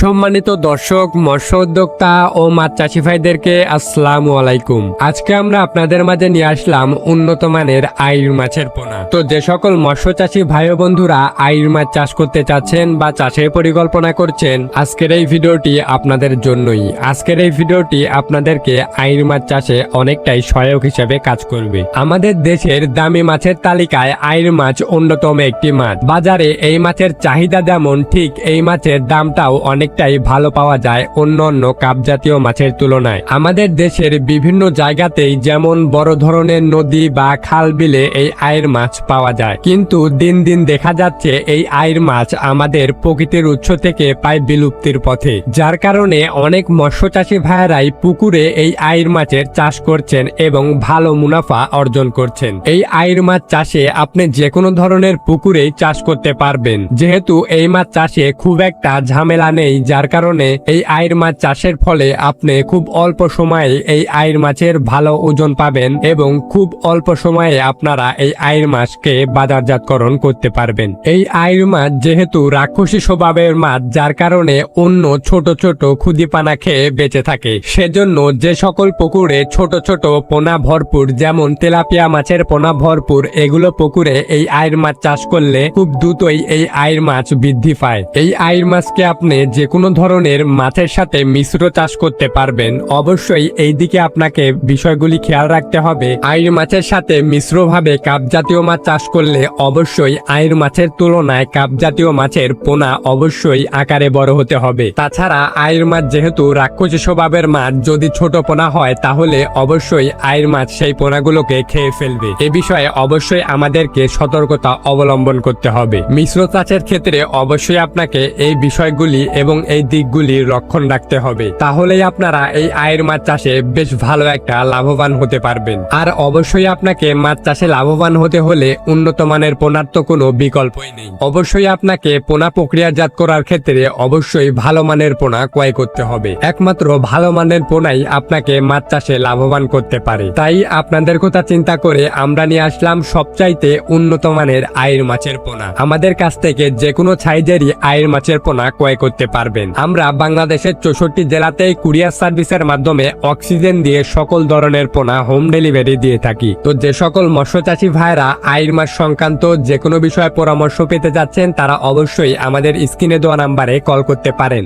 সম্মানিত দর্শক, মৎস্য উদ্যোক্তা ও মাছ চাষি ভাইদেরকে আসসালামু আলাইকুম। আজকে আমরা আপনাদের মাঝে নিয়ে আসলাম উন্নত মানের আইড় মাছের পোনা। তো যে সকল মৎস্য চাষি ভাই ও বন্ধুরা আইড় মাছ চাষ করতে চাচ্ছেন বা চাষের পরিকল্পনা করছেন, আজকের এই ভিডিওটি আপনাদের জন্যই। আজকের এই ভিডিওটি আপনাদেরকে আইড় মাছ চাষে অনেকটাই সহায়ক হিসেবে কাজ করবে। আমাদের দেশের দামি মাছের তালিকায় আইড় মাছ অন্যতম একটি মাছ। বাজারে এই মাছের চাহিদা যেমন, ঠিক এই মাছের দামটাও অনেকটাই ভালো পাওয়া যায় অন্য অন্য কাপ জাতীয় মাছের তুলনায়। আমাদের দেশের বিভিন্ন জায়গাতেই যেমন বড় ধরনের নদী বা খাল বিলে এই আইড় মাছ পাওয়া যায়, কিন্তু দিন দিন দেখা যাচ্ছে এই আইড় মাছ আমাদের প্রকৃতির উৎস থেকে প্রায় বিলুপ্তির পথে। যার কারণে অনেক মৎস্য চাষী ভাইয়েরাই পুকুরে এই আইড় মাছের চাষ করছেন এবং ভালো মুনাফা অর্জন করছেন। এই আইড় মাছ চাষে আপনি যে কোনো ধরনের পুকুরেই চাষ করতে পারবেন, যেহেতু এই মাছ চাষে খুব একটা ঝামেলা নেই। যার কারণে এই আইড় মাছ চাষের ফলে আপনি খুব অল্প সময়ে এই আইড় মাছের ভালো ওজন পাবেন এবং খুব অল্প সময়ে আপনারা এই আইড় মাছকে বাজারজাতকরণ করতে পারবেন। এই আইড় মাছ যেহেতু রাক্ষসী স্বভাবের মাছ, যার কারণে অন্য ছোট ছোট ক্ষুদিপানা খেয়ে বেঁচে থাকে, সেজন্য যে সকল পুকুরে ছোট ছোট পোনা ভরপুর, যেমন তেলাপিয়া মাছের পোনা ভরপুর, এগুলো পুকুরে এই আইড় মাছ চাষ করলে খুব দ্রুতই এই আইড় মাছ বৃদ্ধি পায়। এই আইড় মাছকে আপনি যে কোনো ধরনের মাছের সাথে মিশ্র চাষ করতে পারবেন। অবশ্যই এই দিকে আপনাকে বিষয়গুলি খেয়াল রাখতে হবে। আইড় মাছের সাথে মিশ্রভাবে কাপ জাতীয় মাছ চাষ করলে অবশ্যই আইড় মাছের তুলনায় কাপ জাতীয় মাছের পোনা অবশ্যই আকারে বড় হতে হবে। তাছাড়া আইড় মাছ যেহেতু রাক্ষসী স্বভাবের মাছ, যদি ছোট পোনা হয় তাহলে অবশ্যই আইড় মাছ সেই পোনাগুলোকে খেয়ে ফেলবে। এ বিষয়ে অবশ্যই আমাদেরকে সতর্কতা অবলম্বন করতে হবে। মিশ্র চাষের ক্ষেত্রে অবশ্যই আপনাকে এই বিষয়গুলি এবং এই দিকগুলি লক্ষণ রাখতে হবে, তাহলেই আপনারা এই আইড় মাছ চাষে বেশ ভালো একটা লাভবান হতে পারবেন। আর অবশ্যই আপনাকে মাছ চাষে লাভবান হতে হলে উন্নত মানের পোনার তো কোনো বিকল্পই নেই। অবশ্যই আপনাকে পোনা প্রক্রিয়াজাত করার ক্ষেত্রে অবশ্যই ভালো মানের পোনা ক্রয় করতে হবে। একমাত্র ভালো মানের পোনাই আপনাকে মাছ চাষে লাভবান করতে পারে। তাই আপনাদের কথা চিন্তা করে আমরা নিয়ে আসলাম সবচাইতে উন্নত মানের আইড় মাছের পোনা। আমাদের কাছ থেকে যে কোনো সাইজেরই আইড় মাছের পোনা ক্রয় করতে পারবেন। আমরা বাংলাদেশের 64 জেলাতেই কুরিয়ার সার্ভিসের মাধ্যমে অক্সিজেন দিয়ে সকল ধরনের পোনা হোম ডেলিভারি দিয়ে থাকি। তো যে সকল মৎস্য চাষী ভাইরা আইড় মাছ সংক্রান্ত যে কোনো বিষয়ে পরামর্শ পেতে যাচ্ছেন, তারা অবশ্যই আমাদের স্ক্রিনে দেওয়া নাম্বারে কল করতে পারেন।